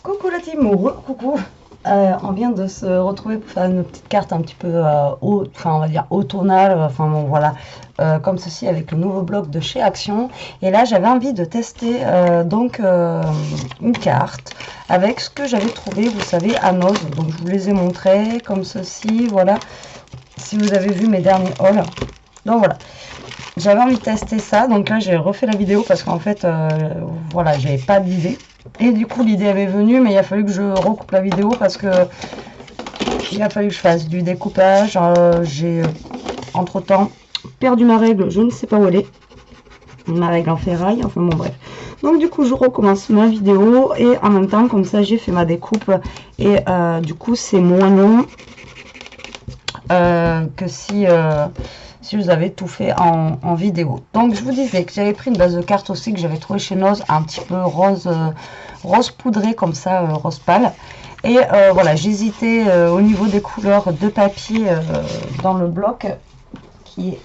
Coucou la team, coucou. On vient de se retrouver pour faire une petite carte un petit peu haut, enfin on va dire automnale, enfin bon voilà, comme ceci avec le nouveau bloc de chez Action. Et là j'avais envie de tester une carte avec ce que j'avais trouvé, vous savez, à Noz. Donc je vous les ai montrés comme ceci, voilà, si vous avez vu mes derniers hauls. Donc voilà, j'avais envie de tester ça, donc là j'ai refait la vidéo parce qu'en fait, voilà, j'avais pas d'idée. Et du coup l'idée avait venue, mais il a fallu que je recoupe la vidéo parce que il a fallu que je fasse du découpage. J'ai entre temps perdu ma règle, je ne sais pas où elle est, ma règle en ferraille, enfin bon bref. Donc du coup je recommence ma vidéo et en même temps comme ça j'ai fait ma découpe et du coup c'est moins long que si je vous avais tout fait en vidéo. Donc je vous disais que j'avais pris une base de cartes aussi que j'avais trouvé chez Noz, un petit peu rose poudré comme ça, rose pâle. Et voilà, j'hésitais au niveau des couleurs de papier dans le bloc qui est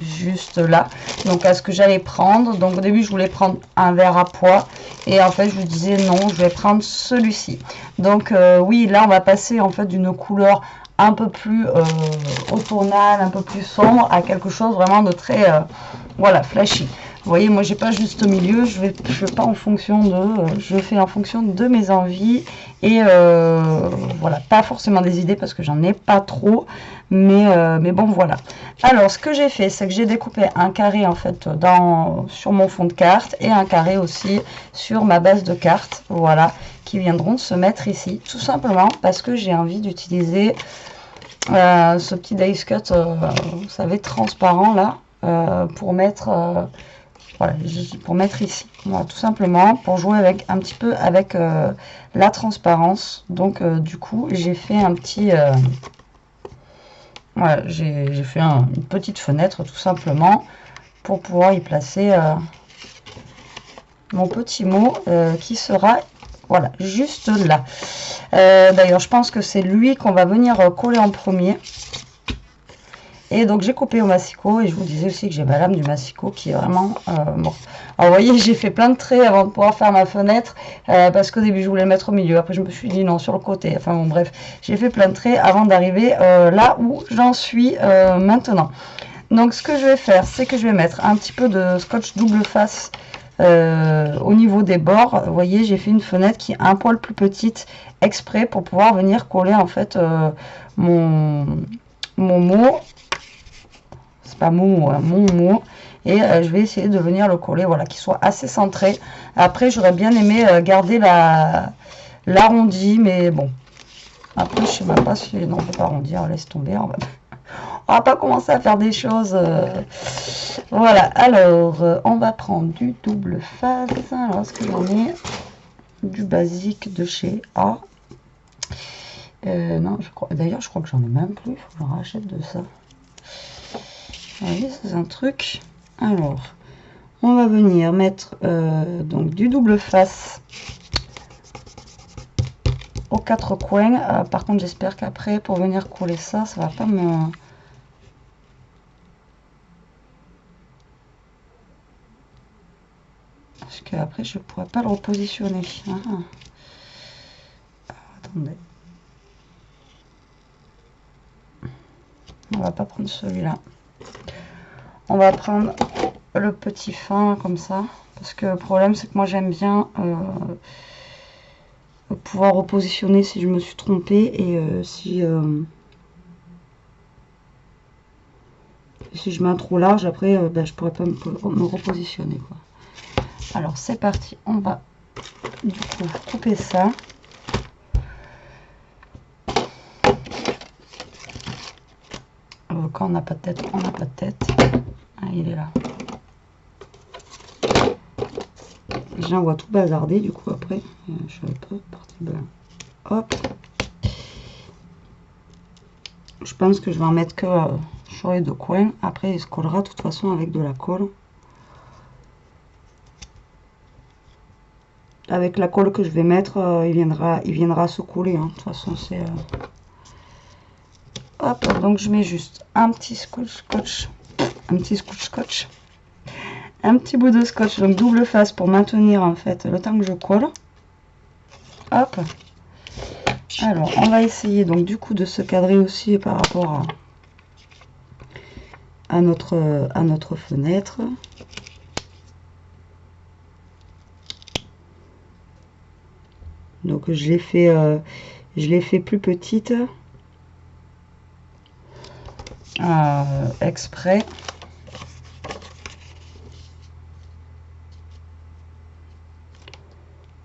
juste là, donc à ce que j'allais prendre. Donc au début je voulais prendre un verre à pois et en fait je vous disais non, je vais prendre celui-ci. Donc oui, là on va passer en fait d'une couleur un peu plus automnale, un peu plus sombre à quelque chose vraiment de très voilà, flashy. Vous voyez, moi j'ai pas juste au milieu, je fais pas en fonction de, je fais en fonction de mes envies et voilà, pas forcément des idées parce que j'en ai pas trop, mais bon voilà. Alors ce que j'ai fait, c'est que j'ai découpé un carré en fait sur mon fond de carte et un carré aussi sur ma base de cartes, voilà, qui viendront se mettre ici, tout simplement parce que j'ai envie d'utiliser ce petit dice cut, vous savez, transparent là, pour mettre voilà, pour mettre ici, voilà, tout simplement pour jouer avec un petit peu avec la transparence. Donc du coup j'ai fait un petit voilà, j'ai fait une petite fenêtre tout simplement pour pouvoir y placer mon petit mot qui sera voilà juste là. D'ailleurs je pense que c'est lui qu'on va venir coller en premier. Et donc j'ai coupé au massicot et je vous disais aussi que j'ai ma lame du massicot qui est vraiment bon. Alors vous voyez, j'ai fait plein de traits avant de pouvoir faire ma fenêtre parce qu'au début je voulais le mettre au milieu, après je me suis dit non, sur le côté, enfin bon bref, j'ai fait plein de traits avant d'arriver là où j'en suis maintenant. Donc ce que je vais faire, c'est que je vais mettre un petit peu de scotch double face au niveau des bords. Vous voyez, j'ai fait une fenêtre qui est un poil plus petite exprès pour pouvoir venir coller en fait mon mot. C'est pas mon mot, et je vais essayer de venir le coller, voilà, qu'il soit assez centré. Après j'aurais bien aimé garder l'arrondi, mais bon, après je sais même pas si non, on peut pas arrondir, laisse tomber, on va pas commencer à faire des choses voilà. Alors on va prendre du double face. Alors est-ce que j'en ai du basique de chez A? Non, je crois, d'ailleurs je crois que j'en ai même plus, il faut que j'en rachète de ça. Voyez, c'est un truc. Alors on va venir mettre donc du double face aux quatre coins. Par contre j'espère qu'après pour venir coller ça va pas me parce que après je pourrais pas le repositionner. Attendez, on va pas prendre celui-là, on va prendre le petit fin comme ça, parce que le problème c'est que moi j'aime bien pouvoir repositionner si je me suis trompée et si je mets un trop large après ben, je pourrais pas me repositionner quoi. Alors c'est parti, on va du coup couper ça. Quand on n'a pas de tête, on n'a pas de tête. Ah, il est là. J'en vois tout bazarder du coup après. Je suis un peu partie blanc. Hop. Je pense que je vais en mettre que sur les deux coins. Après il se collera de toute façon avec de la colle. Avec la colle que je vais mettre, il viendra se coller. Hein. De toute façon c'est... Hop, donc je mets juste un petit scotch, un petit bout de scotch, donc double face pour maintenir en fait le temps que je colle. Hop. Alors, on va essayer donc du coup de se cadrer aussi par rapport à notre fenêtre. Donc je l'ai fait plus petite exprès.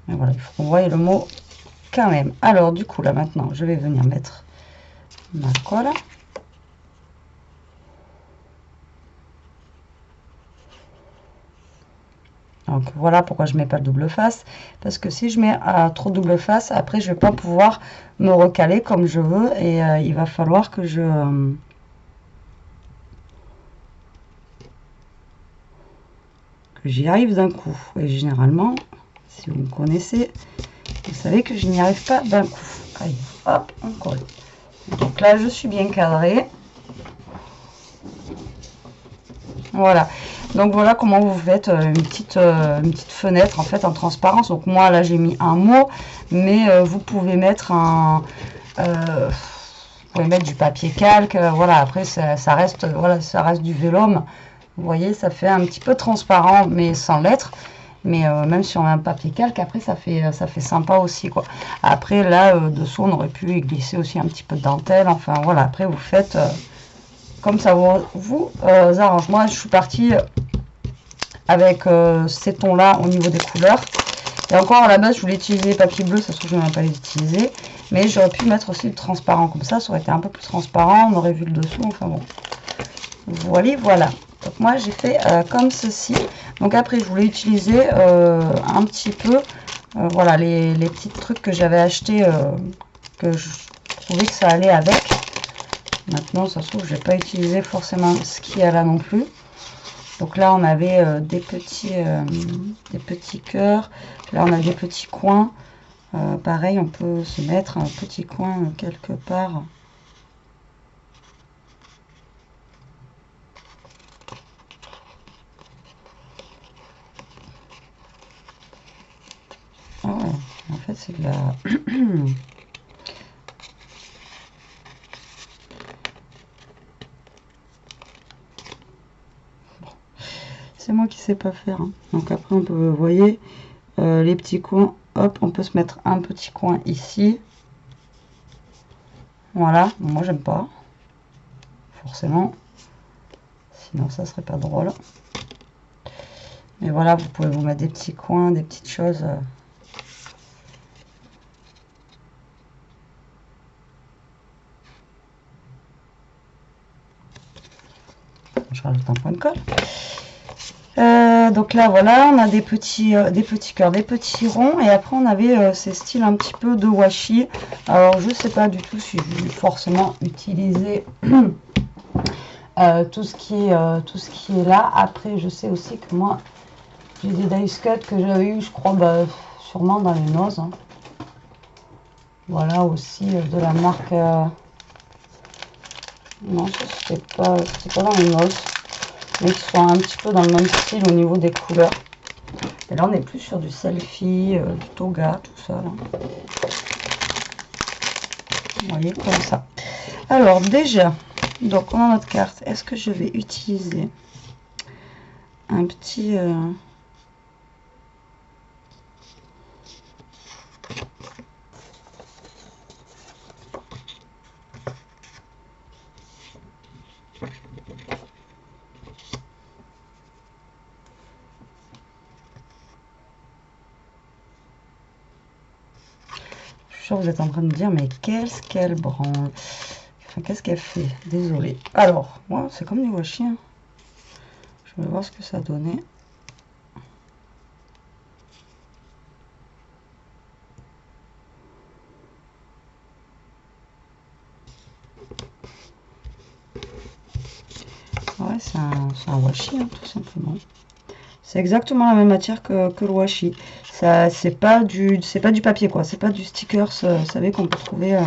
Et voilà, il faut qu'on voie le mot quand même. Alors du coup là maintenant, je vais venir mettre ma colle. Donc voilà pourquoi je mets pas le double face, parce que si je mets trop double face, après je vais pas pouvoir me recaler comme je veux et il va falloir que j'y arrive d'un coup. Et généralement, si vous me connaissez, vous savez que je n'y arrive pas d'un coup. Allez, hop, on colle. Donc là, je suis bien cadrée. Voilà. Donc voilà comment vous faites une petite fenêtre en fait en transparence. Donc moi là j'ai mis un mot, mais vous pouvez mettre du papier calque. Voilà, après ça reste du vélum. Vous voyez, ça fait un petit peu transparent, mais sans lettres. Mais même si on met un papier calque, après ça fait sympa aussi quoi. Après là dessous on aurait pu y glisser aussi un petit peu de dentelle. Enfin voilà, après vous faites comme ça vous arrange. Moi je suis partie avec ces tons là au niveau des couleurs. Et encore à la base je voulais utiliser papier bleu, ça se trouve je ne vais pas les utiliser. Mais j'aurais pu mettre aussi le transparent comme ça aurait été un peu plus transparent, on aurait vu le dessous, enfin bon. Voilà. Donc moi j'ai fait comme ceci. Donc après je voulais utiliser un petit peu voilà les petits trucs que j'avais acheté que je trouvais que ça allait avec. Maintenant ça se trouve je vais pas utiliser forcément ce qu'il y a là non plus. Donc là on avait des petits cœurs, là on a des petits coins. Pareil on peut se mettre un petit coin quelque part. Ah ouais, en fait c'est de la... C'est moi qui sais pas faire. Hein. Donc après on peut, vous voyez, les petits coins, hop, on peut se mettre un petit coin ici. Voilà, moi j'aime pas, forcément. Sinon ça serait pas drôle. Mais voilà, vous pouvez vous mettre des petits coins, des petites choses... Je rajoute un point de colle. Donc là voilà, on a des petits cœurs, des petits ronds, et après on avait ces styles un petit peu de washi. Alors je sais pas du tout si je vais forcément utiliser tout ce qui est là. Après je sais aussi que moi j'ai des dice cut que j'avais eu, je crois, sûrement dans les noses. Hein. Voilà aussi de la marque. Non, c'était pas dans les noses. Mais qui sont un petit peu dans le même style au niveau des couleurs. Et là on est plus sur du selfie, du toga, tout ça là. Vous voyez, comme ça. Alors déjà, donc on a notre carte. Est-ce que je vais utiliser un petit... Vous êtes en train de me dire mais qu'est-ce qu'elle branle, enfin qu'est-ce qu'elle fait, désolée. Alors moi c'est comme du washi, hein. Je vais voir ce que ça donnait. Ouais, c'est un washi, hein, tout simplement. C'est exactement la même matière que le washi. Ça, c'est pas du papier quoi. C'est pas du stickers, vous savez qu'on peut trouver.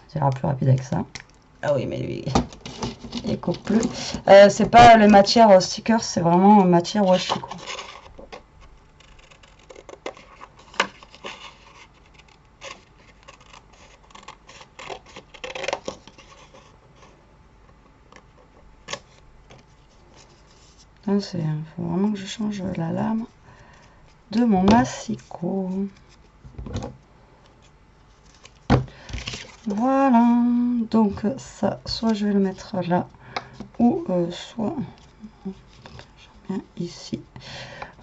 Ça ira plus rapide avec ça. Ah oui, mais lui, il coupe plus. C'est pas la matière stickers, c'est vraiment matière washi quoi. Il faut vraiment que je change la lame de mon massicot. Voilà, donc ça, soit je vais le mettre là, ou soit ici.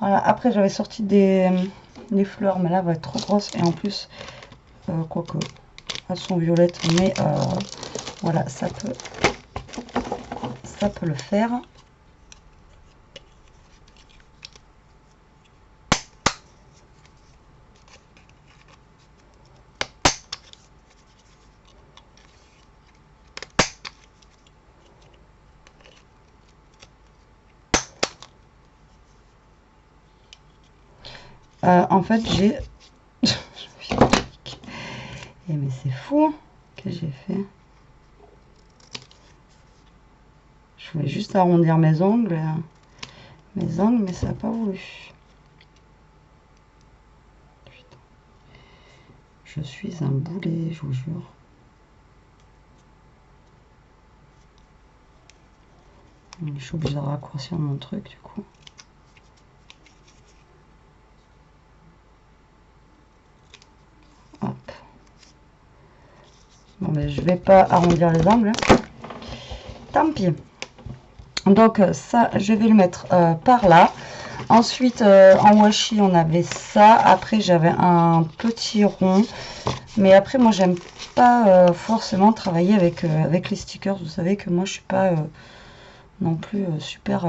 Voilà, après j'avais sorti des fleurs, mais là elle va être trop grosse, et en plus, quoique, elles sont violettes, mais voilà, ça peut le faire. En fait, j'ai... mais c'est fou que j'ai fait. Je voulais juste arrondir mes ongles, mais ça n'a pas voulu. Putain. Je suis un boulet, je vous jure. Je suis obligée de raccourcir mon truc du coup. Hop. Bon, mais je vais pas arrondir les angles. Tant pis. Donc ça, je vais le mettre par là. Ensuite, en washi, on avait ça. Après, j'avais un petit rond. Mais après, moi, j'aime pas forcément travailler avec les stickers. Vous savez que moi, je suis pas non plus super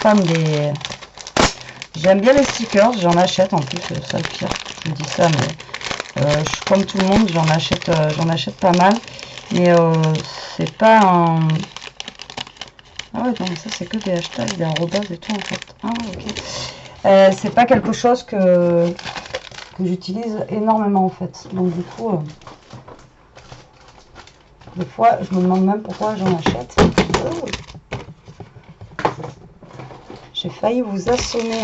fan des... J'aime bien les stickers, j'en achète en plus, ça le pire. Je dis ça, mais je suis comme tout le monde, j'en achète pas mal. Mais c'est pas un... Ah ouais, non, mais ça c'est que des hashtags, des arrobas et tout en fait. Ah ok. C'est pas quelque chose que j'utilise énormément en fait. Donc du coup, des fois je me demande même pourquoi j'en achète. Oh. J'ai failli vous assommer.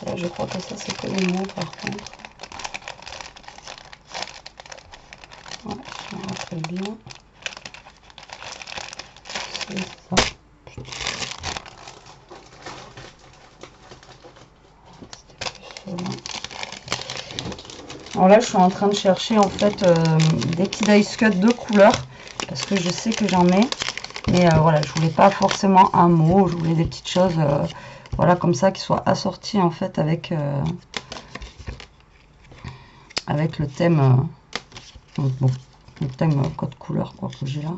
Là, je crois que ça c'est que les mots par contre. Ouais, je me rappelle bien. C'est ça. Alors là, je suis en train de chercher en fait des petits dice cut de couleur parce que je sais que j'en ai. Mais voilà, je voulais pas forcément un mot, je voulais des petites choses, voilà, comme ça, qui soient assorties en fait avec le thème, bon, le thème code couleur quoi que j'ai là.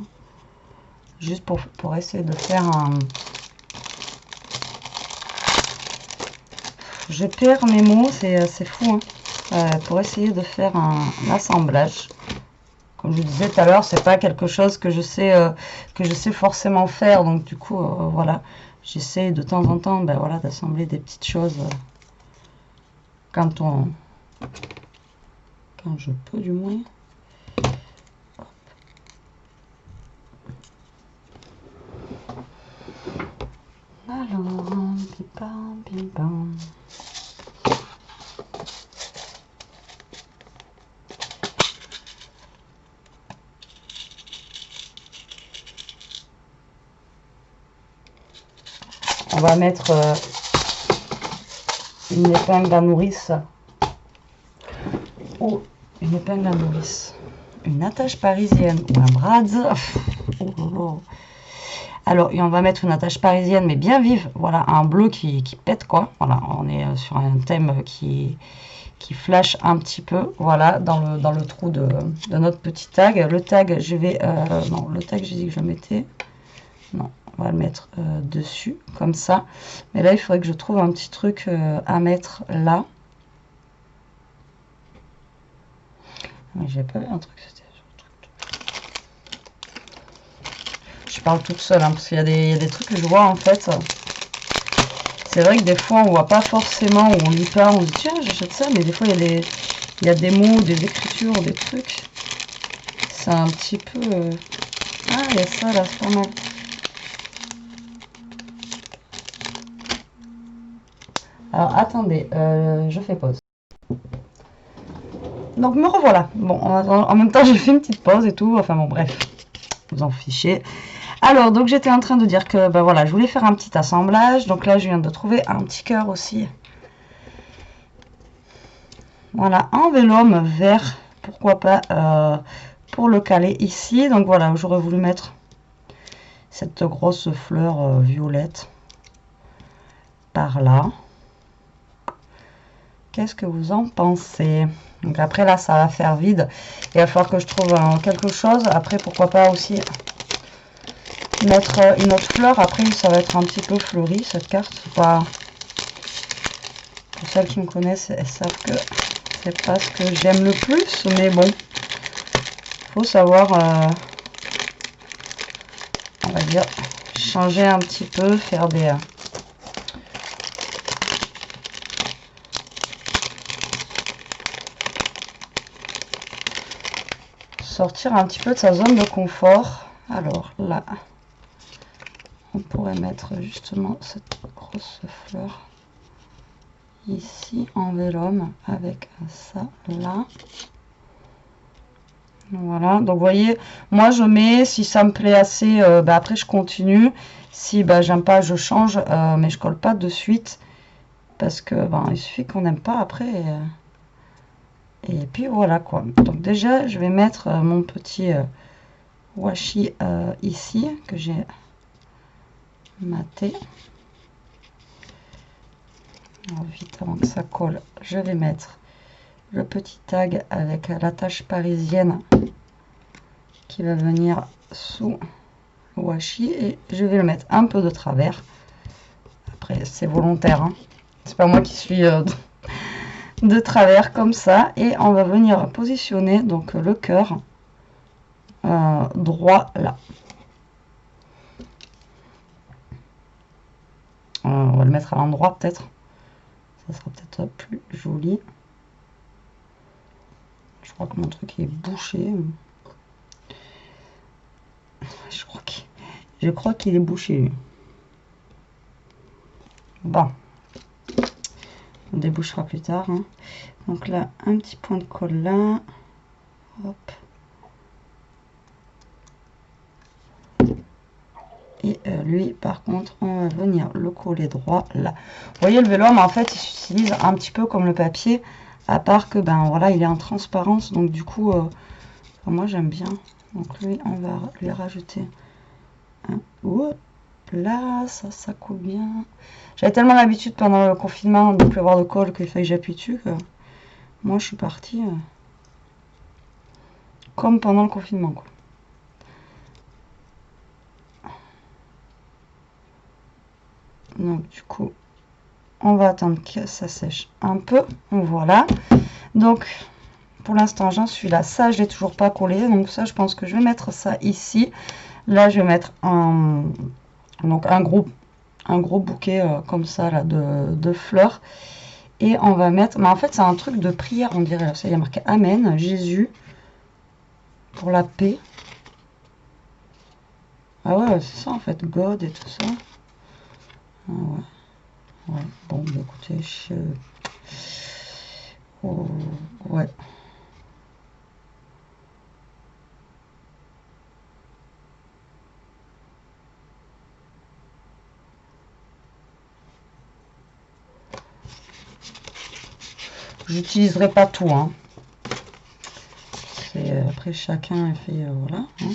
Juste pour essayer de faire un... Je perds mes mots, c'est fou, hein. Pour essayer de faire un assemblage. Comme je vous disais tout à l'heure, c'est pas quelque chose que je sais forcément faire. Donc du coup, voilà, j'essaie de temps en temps, ben voilà, d'assembler des petites choses quand je peux du moins. Alors, pim-pam, pim-pam. On va mettre une épingle à nourrice ou une épingle à nourrice, une attache parisienne ou un Bradz. Oh. Alors, et on va mettre une attache parisienne mais bien vive, voilà, un bleu qui pète quoi. Voilà, on est sur un thème qui flash un petit peu, voilà, dans le trou de notre petit tag. Le tag, je vais, non, le tag, j'ai dit que je le mettais, non, on va le mettre dessus, comme ça. Mais là, il faudrait que je trouve un petit truc à mettre là. J'ai pas vu un truc, c'était... Je parle toute seule, hein, parce qu'il y a des trucs que je vois en fait. C'est vrai que des fois on voit pas forcément où on lit pas, on dit tiens j'achète ça, mais des fois il y a des mots, des écritures, des trucs. C'est un petit peu... Ah il y a ça là, c'est pas mal. Alors attendez, je fais pause. Donc me revoilà. Bon, en même temps j'ai fait une petite pause et tout, enfin bon bref, vous en fichez. Alors, donc j'étais en train de dire que ben voilà, je voulais faire un petit assemblage. Donc là, je viens de trouver un petit cœur aussi. Voilà, en vélum vert, pourquoi pas, pour le caler ici. Donc voilà, j'aurais voulu mettre cette grosse fleur violette par là. Qu'est-ce que vous en pensez? Donc après là, ça va faire vide. Il va falloir que je trouve quelque chose. Après, pourquoi pas aussi mettre une autre fleur. Après, ça va être un petit peu fleuri cette carte. C'est pas... Pour celles qui me connaissent, elles savent que c'est pas ce que j'aime le plus. Mais bon, faut savoir, on va dire, changer un petit peu, faire des... sortir un petit peu de sa zone de confort. Alors là, on pourrait mettre justement cette grosse fleur ici en vélum avec ça là. Voilà, donc vous voyez, moi je mets, si ça me plaît assez, bah après je continue. Si bah, j'aime pas, je change, mais je colle pas de suite. Parce que ben, il suffit qu'on n'aime pas après. Et puis voilà quoi. Donc déjà, je vais mettre mon petit washi ici, que j'ai maté. Alors, vite avant que ça colle, je vais mettre le petit tag avec l'attache parisienne qui va venir sous le washi. Et je vais le mettre un peu de travers. Après, c'est volontaire. Hein. C'est pas moi qui suis de travers comme ça. Et on va venir positionner donc le cœur droit là. On va le mettre à l'endroit peut-être. Ça sera peut-être plus joli. Je crois que mon truc est bouché. Je crois qu'il est bouché. Bon. On débouchera plus tard. Hein. Donc là, un petit point de colle là. Hop. Et lui, par contre, on va venir le coller droit là. Vous voyez, le vélum, en fait, il s'utilise un petit peu comme le papier. À part que, ben voilà, il est en transparence. Donc du coup, moi j'aime bien. Donc lui, on va lui rajouter un... Oups, là, ça coule bien. J'avais tellement l'habitude pendant le confinement de ne plus avoir de colle qu'il fallait que j'appuie dessus que moi je suis partie comme pendant le confinement quoi. Donc du coup on va attendre que ça sèche un peu. Voilà, donc pour l'instant j'en suis là. Ça je l'ai toujours pas collé, donc ça je pense que je vais mettre ça ici. Là je vais mettre donc un gros bouquet comme ça là de fleurs. Et on va mettre, mais en fait c'est un truc de prière on dirait, ça il y a marqué Amen, Jésus, pour la paix. Ah ouais, c'est ça en fait, God et tout ça. Ah ouais, ouais. Bon, bah écoutez, oh, ouais. J'utiliserai pas tout, hein. Après chacun fait, voilà. Hein.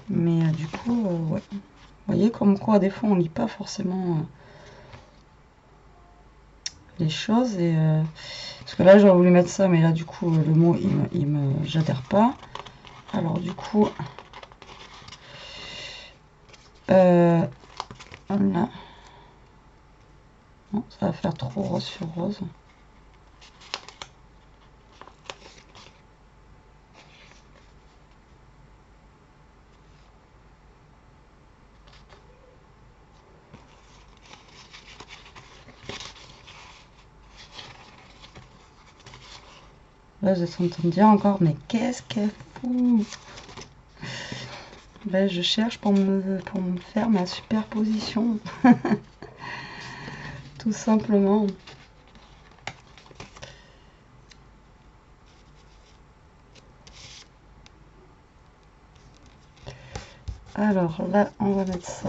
Mais du coup, ouais. Vous voyez comme quoi des fois on lit pas forcément les choses. Et, parce que là j'aurais voulu mettre ça, mais là du coup le mot j'adhère pas. Alors du coup, voilà. Non, ça va faire trop rose sur rose. Là, je suis en train de dire encore, mais qu'est-ce qu'elle fout? Là, je cherche pour me faire ma superposition. Tout simplement. Alors là, on va mettre ça.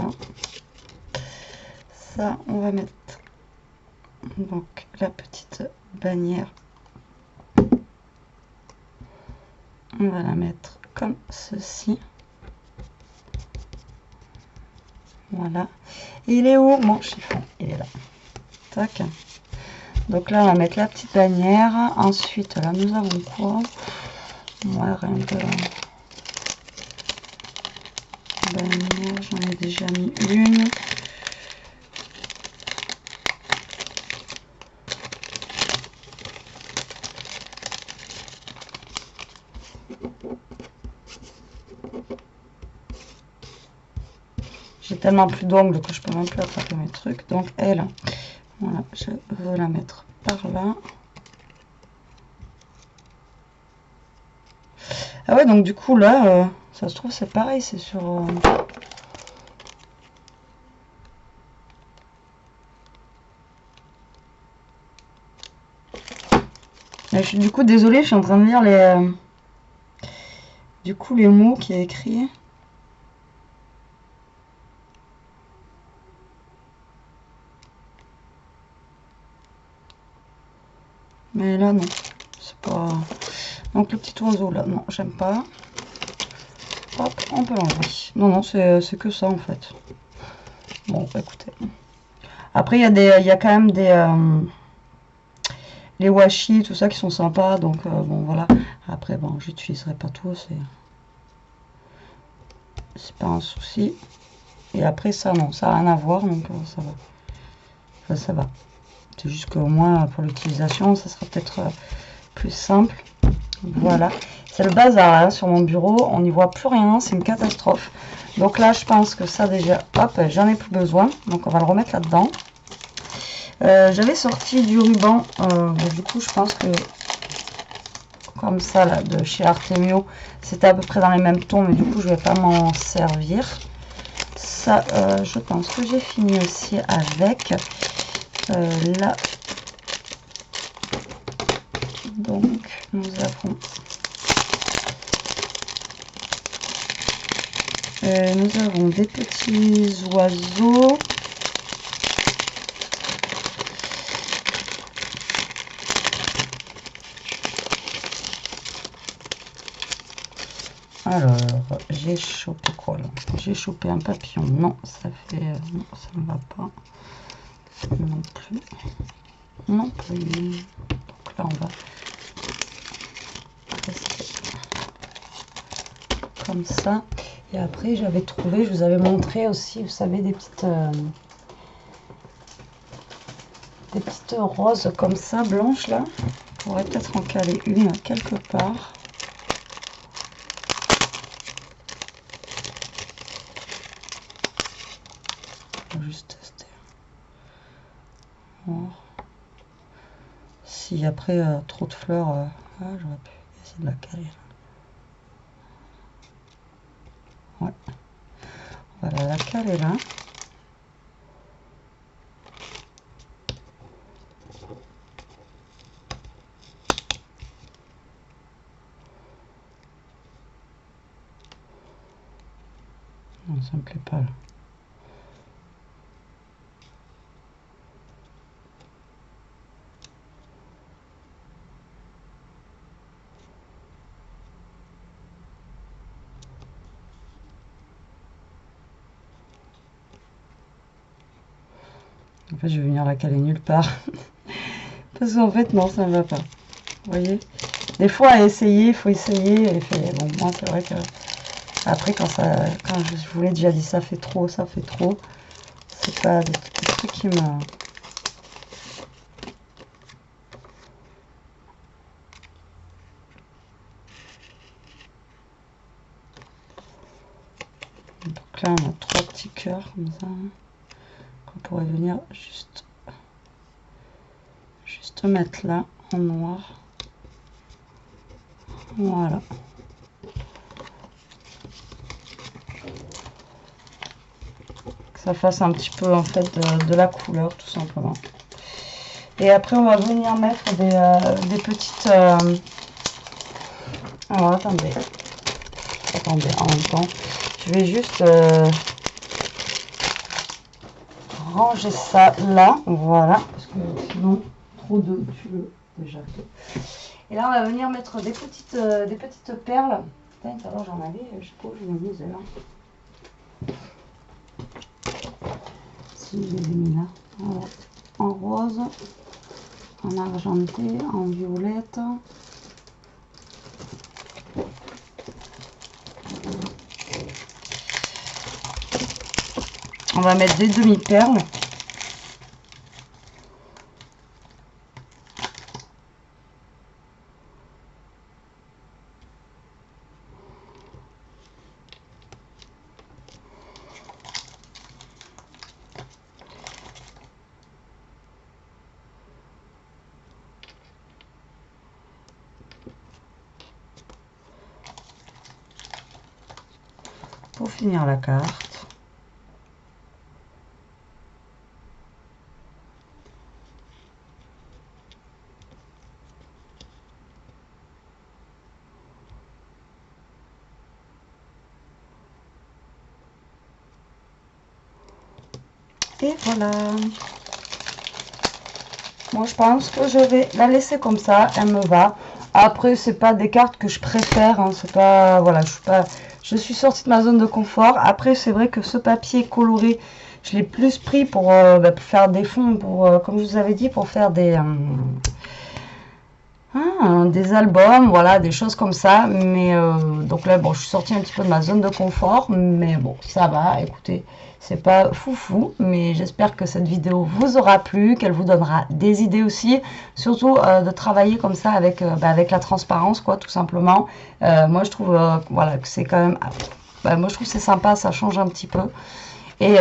Ça, on va mettre donc la petite bannière. On va la mettre comme ceci. Voilà. Et il est où mon chiffon? Il est là. Tac. Donc là, on va mettre la petite bannière. Ensuite, là, nous avons quoi? Moi, rien de bannière, j'en ai déjà mis une. J'ai tellement plus d'ongles que je peux même plus attraper mes trucs. Donc elle, voilà, je veux la mettre par là. Ah ouais, donc du coup là, ça se trouve c'est pareil, c'est sur... Je suis du coup désolée, je suis en train de lire les... du coup les mots qui est écrit. Mais là non, c'est pas... Donc le petit oiseau là, non, j'aime pas. Hop, on peut l'enlever. Non, non, c'est que ça en fait. Bon, bah, écoutez. Après, il y a quand même des... les washi, tout ça qui sont sympas. Donc, bon, voilà. Après, bon, j'utiliserai pas tout. C'est pas un souci. Et après, ça, non, ça n'a rien à voir. Donc, ça va. Enfin, ça va. C'est juste qu'au moins, pour l'utilisation, ça sera peut-être plus simple. Voilà. C'est le bazar hein, sur mon bureau. On n'y voit plus rien. C'est une catastrophe. Donc là, je pense que ça, déjà, hop, j'en ai plus besoin. Donc, on va le remettre là-dedans. J'avais sorti du ruban. Du coup, je pense que comme ça, là, de chez Artemio, c'était à peu près dans les mêmes tons. Mais du coup, je vais pas m'en servir. Ça, je pense que j'ai fini aussi avec. Là. Donc, nous avons des petits oiseaux. Alors, j'ai chopé quoi là? J'ai chopé un papillon. Non, ça fait... non, ça ne va pas. Non plus. Non plus. Donc là, on va rester comme ça. Et après, j'avais trouvé, je vous avais montré aussi, vous savez, des petites roses comme ça, blanches là. Je pourrais peut-être en caler une quelque part. Juste tester. Bon. Si après trop de fleurs, j'aurais pu essayer de la caler. Ouais. Voilà, la caler là. Non, ça me plaît pas là. En fait, je vais venir la caler nulle part. Parce qu'en fait, non, ça ne va pas. Vous voyez? Des fois, à essayer, il faut essayer. Et bon, moi, c'est vrai que après, quand je vous l'ai déjà dit, ça fait trop, ça fait trop. C'est pas des trucs qui me... Donc là, on a 3 petits cœurs comme ça. Qu'on pourrait venir juste mettre là, en noir. Voilà. Que ça fasse un petit peu, en fait, de la couleur, tout simplement. Et après, on va venir mettre des petites... Alors, attendez, en même temps, Je vais juste ranger ça là, voilà, parce que sinon trop de tulle déjà. Et là on va venir mettre des petites perles. Putain, tout à l'heure j'en avais, je sais pas où je les ai mises là. Si je les ai mis là, voilà. En rose, en argenté, en violette. On va mettre des demi-perles. Pour finir la carte. Et voilà. Moi je pense que je vais la laisser comme ça, elle me va. Après c'est pas des cartes que je préfère, hein, c'est pas, voilà, je suis sortie de ma zone de confort. Après c'est vrai que ce papier coloré, je l'ai plus pris pour faire des fonds, comme je vous avais dit, pour faire des albums, voilà, des choses comme ça. Mais donc là, bon, je suis sortie un petit peu de ma zone de confort, mais bon, ça va, écoutez, c'est pas foufou, mais j'espère que cette vidéo vous aura plu, qu'elle vous donnera des idées aussi, surtout de travailler comme ça avec la transparence, quoi, tout simplement. Moi, je trouve, voilà, que c'est quand même, moi, je trouve que c'est sympa, ça change un petit peu. Et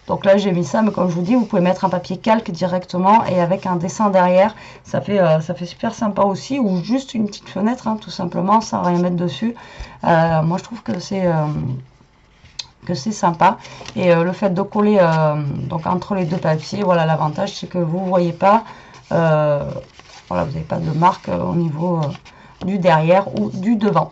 donc là j'ai mis ça, mais comme je vous dis, vous pouvez mettre un papier calque directement et avec un dessin derrière, ça fait super sympa aussi, ou juste une petite fenêtre, hein, tout simplement, sans rien mettre dessus. Moi je trouve que c'est sympa. Et le fait de coller donc entre les deux papiers, voilà, l'avantage c'est que vous voyez pas, voilà, vous n'avez pas de marque au niveau du derrière ou du devant.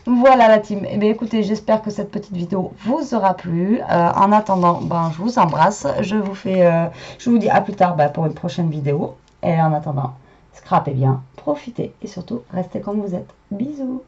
Voilà la team, et bien écoutez, j'espère que cette petite vidéo vous aura plu. En attendant, je vous embrasse, je vous dis à plus tard pour une prochaine vidéo. Et en attendant, scrapez bien, profitez et surtout restez comme vous êtes. Bisous.